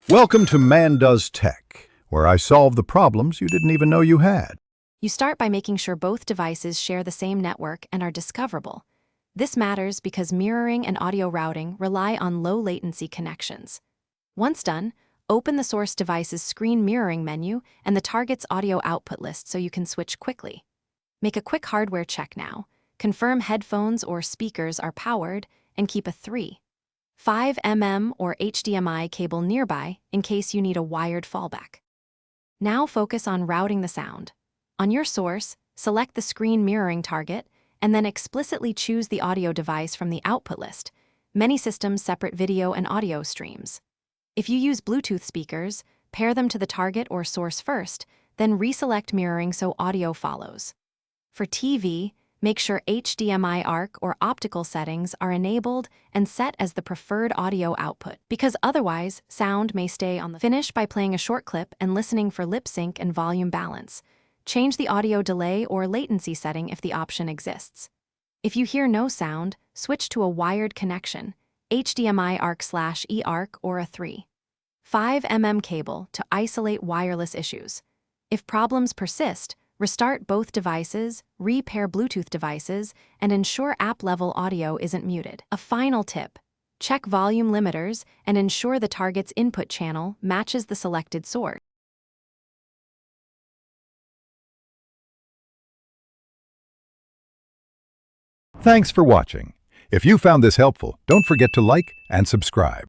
Welcome to Man Does Tech, where I solve the problems you didn't even know you had. You start by making sure both devices share the same network and are discoverable. This matters because mirroring and audio routing rely on low-latency connections. Once done, open the source device's screen mirroring menu and the target's audio output list so you can switch quickly. Make a quick hardware check now, confirm headphones or speakers are powered, and keep a 3.5 or HDMI cable nearby in case you need a wired fallback. Now focus on routing the sound. On your source, select the screen mirroring target, and then explicitly choose the audio device from the output list. Many systems separate video and audio streams. If you use Bluetooth speakers, pair them to the target or source first, then reselect mirroring so audio follows. For TV, make sure HDMI ARC or optical settings are enabled and set as the preferred audio output, because otherwise, sound may stay on the finish by playing a short clip and listening for lip sync and volume balance. Change the audio delay or latency setting if the option exists. If you hear no sound, switch to a wired connection, HDMI ARC/eARC or a 3.5 cable to isolate wireless issues. If problems persist, restart both devices, repair Bluetooth devices, and ensure app-level audio isn't muted. A final tip: check volume limiters and ensure the target's input channel matches the selected source. Thanks for watching. If you found this helpful, don't forget to like and subscribe.